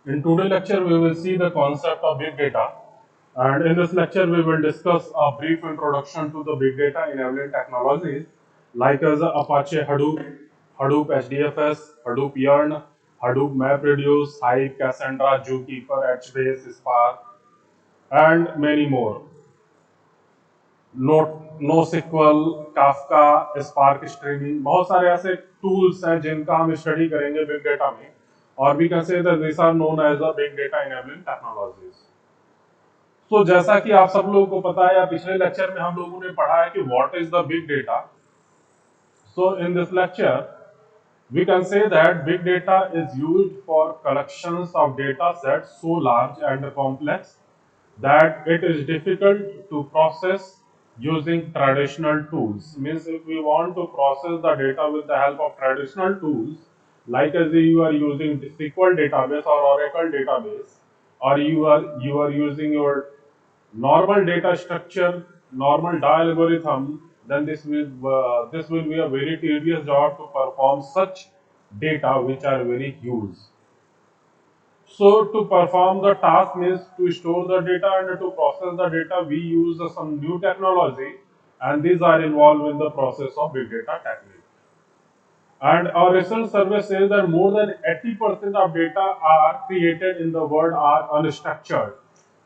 In today's lecture, we will see the concept of big data. And in this lecture, we will discuss a brief introduction to the big data enabling technologies like as Apache Hadoop, Hadoop HDFS, Hadoop Yarn, Hadoop MapReduce, Hive, Cassandra, Zookeeper, HBase, Spark, and many more. NoSQL, Kafka, Spark Streaming, बहुत सारे ऐसे tools हैं जिनका हम study करेंगे big data में और we can say that these are known as the big data enabling technologies. तो जैसा कि आप सब लोगों को पता है या पिछले लेक्चर में हम लोगों ने पढ़ा है कि what is the big data. So in this lecture we can say that big data is used for collections of data sets so large and complex that it is difficult to process using traditional tools. Means if we want to process the data with the help of traditional tools, like as you are using SQL database or Oracle database, or you are using your normal data structure, normal DA algorithm, then this will be a very tedious job to perform such data which are very huge. So to perform the task means to store the data and to process the data, we use some new technology, and these are involved in the process of big data technique. And our research survey says that more than 80% of data are created in the world are unstructured.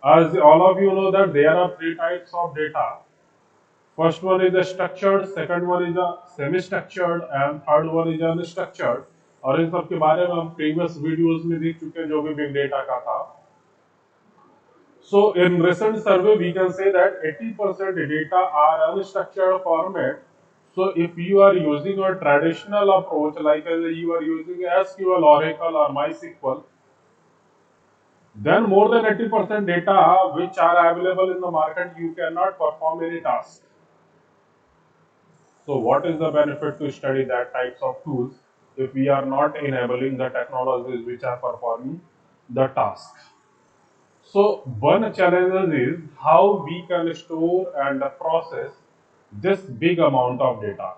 As all of you know that there are three types of data. First one is a structured, second one is a semi-structured, and third one is unstructured. और इन सब के बारे में हम previous videos में देख चुके हैं जो भी big data का था. So in recent survey, we can say that 80% data are unstructured format. So if you are using a traditional approach, like you are using SQL, Oracle, or MySQL, then more than 80% data which are available in the market, you cannot perform any task. So what is the benefit to study that types of tools if we are not enabling the technologies which are performing the task? So one challenge is how we can store and process this big amount of data.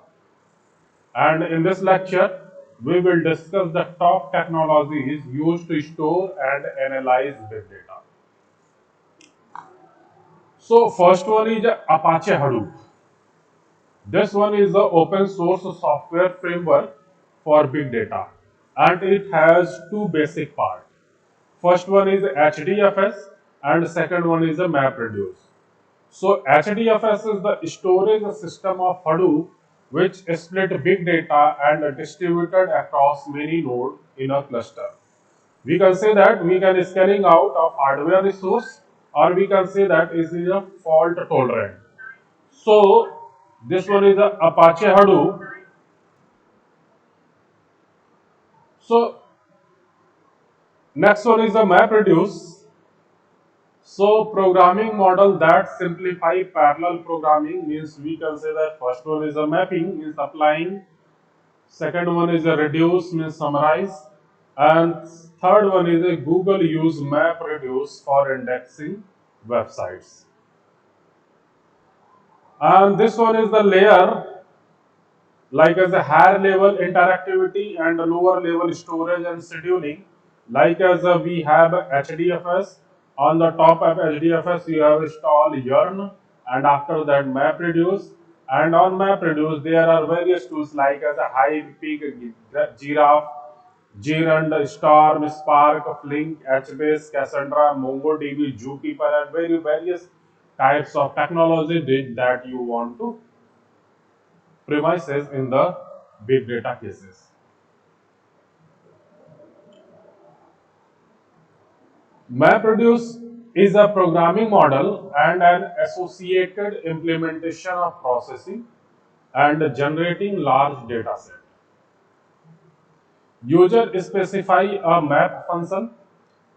And in this lecture, we will discuss the top technologies used to store and analyze big data. So first one is Apache Hadoop. This one is the open source software framework for big data, and it has two basic parts. First one is HDFS and second one is a MapReduce. So HDFS is the storage system of Hadoop which split big data and distributed across many nodes in a cluster. We can say that we can scanning out of hardware resource, or we can say that it is a fault tolerant. So this one is a Apache Hadoop. So next one is a MapReduce. So programming model that simplify parallel programming means we can say that first one is a mapping means applying, second one is a reduce means summarize, and third one is a Google use MapReduce for indexing websites. And this one is the layer like as a higher level interactivity and a lower level storage and scheduling, like as we have HDFS. On the top of HDFS you have installed Yarn, and after that MapReduce, and on MapReduce there are various tools like as a Hive, Pig, Giraffe, Gerund, Storm, Spark, Flink, HBase, Cassandra, MongoDB, Zookeeper, and various types of technology that you want to premises in the big data cases. MapReduce is a programming model and an associated implementation of processing and generating large data set. User specify a map function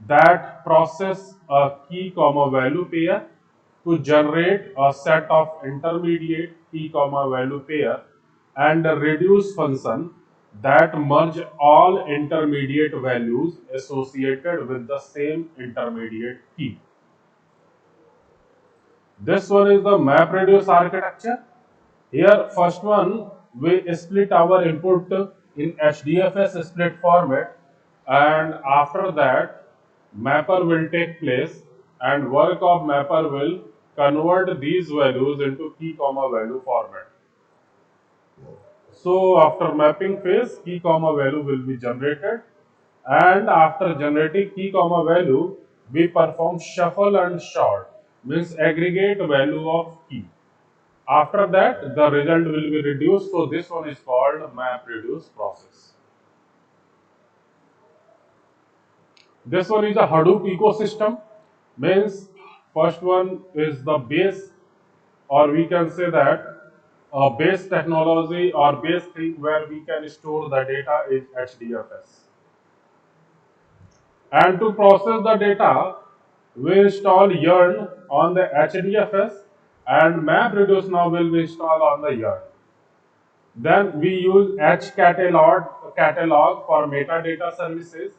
that process a key comma value pair to generate a set of intermediate key comma value pair, and a reduce function that merge all intermediate values associated with the same intermediate key. This one is the MapReduce architecture. Here first one we split our input in HDFS split format, and after that mapper will take place, and work of mapper will convert these values into key comma value format. So after mapping phase, key comma value will be generated, and after generating key comma value, we perform shuffle and sort, means aggregate value of key. After that, the result will be reduced. So this one is called map reduce process. This one is a Hadoop ecosystem. Means first one is the base, or we can say that a base technology or base thing where we can store the data is HDFS. And to process the data, we install Yearn on the HDFS, and MapReduce now will be installed on the Yearn. Then we use catalog for metadata services,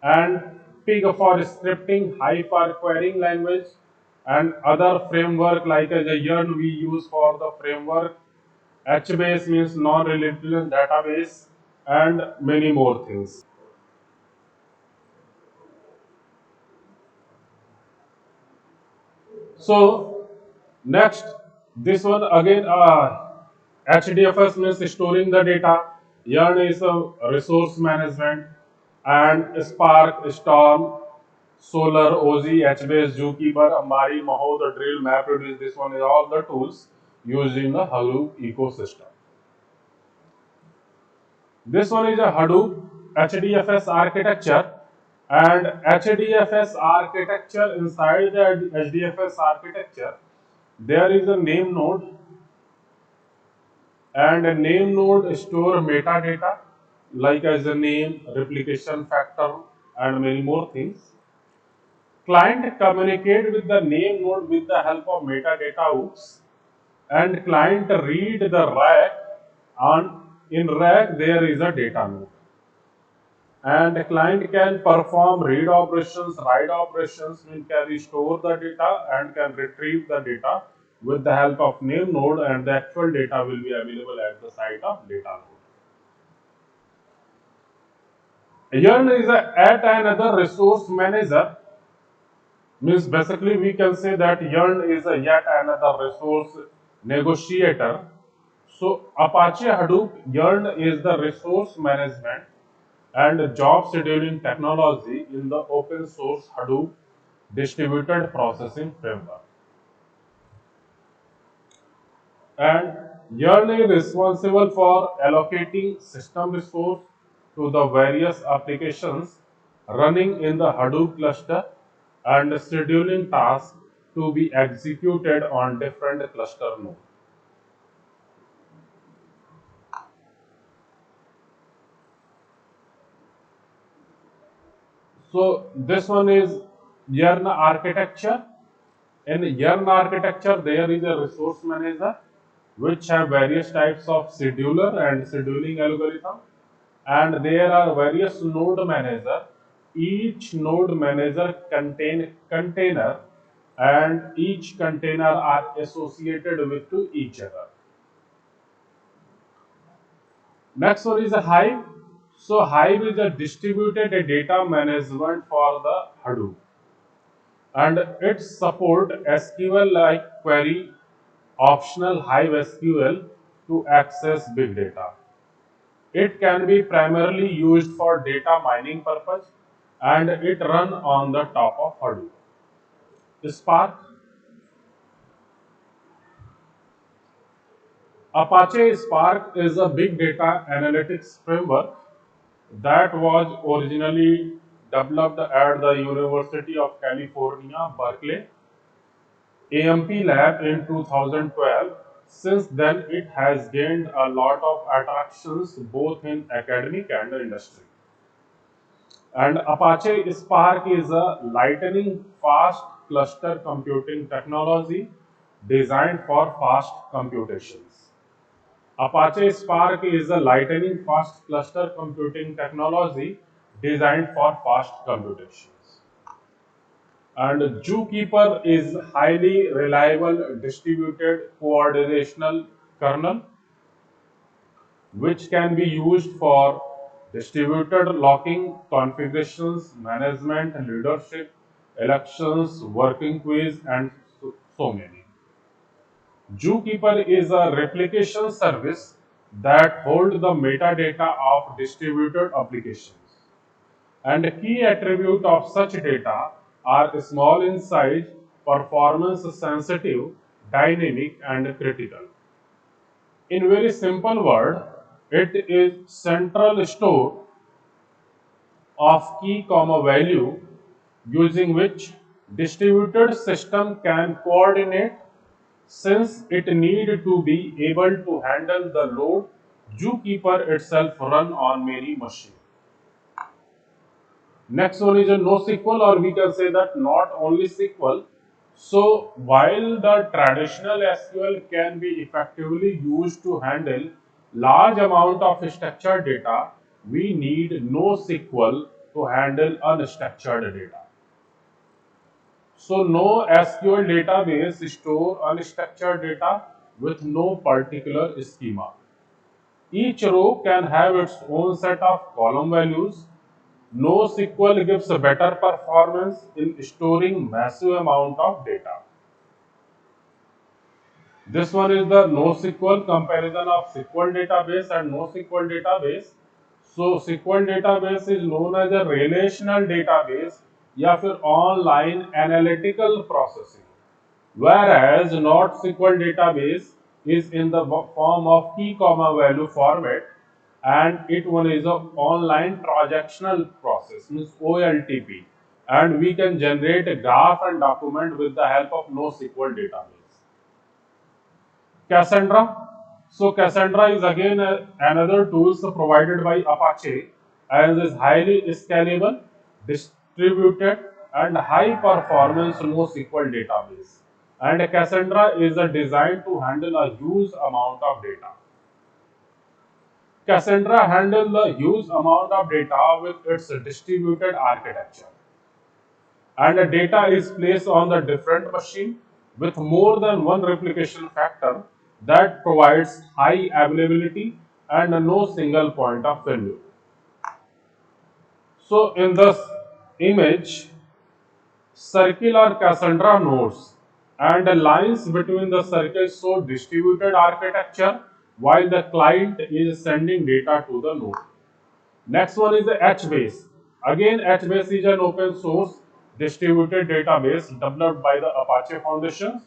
and Pig for scripting, Hive for querying language, and other framework like as a Yearn we use for the framework. HBase means non-relational database, and many more things. So next, this one again, HDFS means storing the data. Yarn is a resource management, and Spark, Storm, Solar, OZ, HBase, Zookeeper, Amari, Maho, the Drill, MapReduce. This one is all the tools used in the Hadoop ecosystem. This one is a Hadoop HDFS architecture, and HDFS architecture, inside the HDFS architecture there is a name node, and a name node store metadata like as a name, replication factor, and many more things. Client communicate with the name node with the help of metadata hooks, and client read the rack, and in rack there is a data node, and the client can perform read operations, write operations, and can store the data and can retrieve the data with the help of name node, and the actual data will be available at the site of data node. Yearn is at another resource manager, means basically we can say that Yearn is a yet another resource negotiator. So Apache Hadoop Yearn is the resource management and job scheduling technology in the open source Hadoop distributed processing framework. And Yearn is responsible for allocating system resource to the various applications running in the Hadoop cluster and scheduling tasks to be executed on different cluster nodes. So this one is Yearn architecture. In Yearn architecture, there is a resource manager which have various types of scheduler and scheduling algorithm, and there are various node manager. Each node manager contain container, and each container are associated with to each other. Next one is a Hive. So Hive is a distributed data management for the Hadoop, and it support SQL like query, optional Hive SQL to access big data. It can be primarily used for data mining purpose, and it run on the top of Hadoop. Spark. Apache Spark is a big data analytics framework that was originally developed at the University of California, Berkeley AMP lab in 2012. Since then, it has gained a lot of attractions both in academic and industry. And Apache Spark is a lightning fast cluster computing technology designed for fast computations. Apache Spark is a lightning fast cluster computing technology designed for fast computations. And Zookeeper is highly reliable distributed coordinational kernel which can be used for distributed locking, configurations, management, leadership, elections, working queues, and so many. Zookeeper is a replication service that holds the metadata of distributed applications. And a key attribute of such data are small in size, performance sensitive, dynamic, and critical. In very simple word, it is central store of key comma value using which distributed system can coordinate since it need to be able to handle the load Zookeeper itself run on many machines. Next one is a NoSQL, or we can say that not only SQL. So while the traditional SQL can be effectively used to handle large amount of structured data, we need NoSQL to handle unstructured data. So no SQL database store unstructured data with no particular schema. Each row can have its own set of column values. NoSQL gives a better performance in storing massive amount of data. This one is the NoSQL comparison of SQL database and NoSQL database. So SQL database is known as a relational database या फिर online analytical processing, whereas NoSQL database is in the form of key comma value format, and it one is a online transactional process, means OLTP, and we can generate a graph and document with the help of NoSQL database. Cassandra. So Cassandra is again another tools provided by Apache and is highly scalable, distributed, and high performance NoSQL database. And Cassandra is designed to handle a huge amount of data. Cassandra handles the huge amount of data with its distributed architecture. And the data is placed on the different machine with more than one replication factor that provides high availability and no single point of failure. So in this image, circular Cassandra nodes and the lines between the circles show distributed architecture while the client is sending data to the node. Next one is the HBase. Again, HBase is an open source distributed database developed by the Apache Foundation.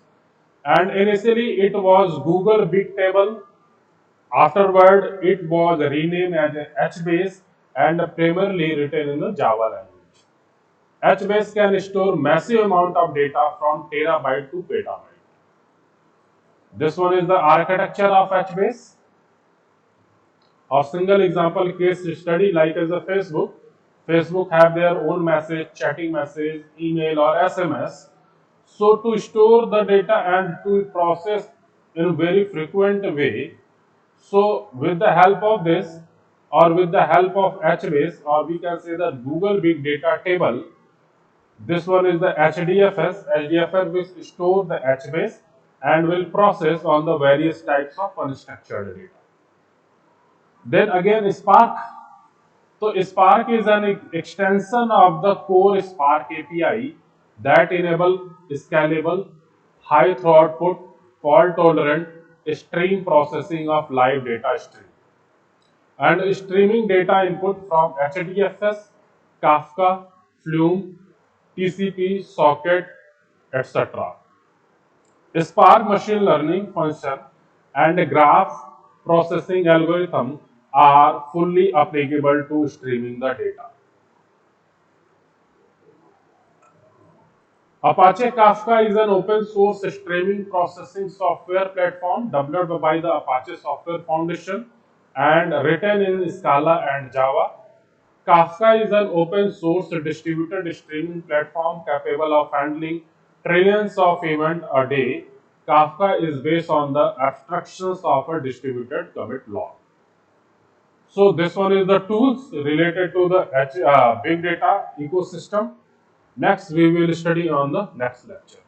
And initially it was Google Big Table. Afterward, it was renamed as HBase and primarily written in the Java language. HBase can store massive amount of data from terabyte to petabyte. This one is the architecture of HBase. A single example case study like as a Facebook. Facebook have their own message, chatting message, email or SMS. So to store the data and to process in a very frequent way, so with the help of this or with the help of HBase, or we can say the Google Big Data Table, this one is the HDFS. HDFS will store the HBase and will process on the various types of unstructured data. Then again Spark. So Spark is an extension of the core Spark API that enable scalable, high throughput, fault tolerant stream processing of live data stream and streaming data input from HDFS, Kafka, Flume, TCP, Socket, etc. Spark machine learning function and graph processing algorithm are fully applicable to streaming the data. Apache Kafka is an open source streaming processing software platform developed by the Apache Software Foundation and written in Scala and Java. Kafka is an open source distributed streaming platform capable of handling trillions of events a day. Kafka is based on the abstractions of a distributed commit log. So this one is the tools related to the big data ecosystem. Next we will study on the next lecture.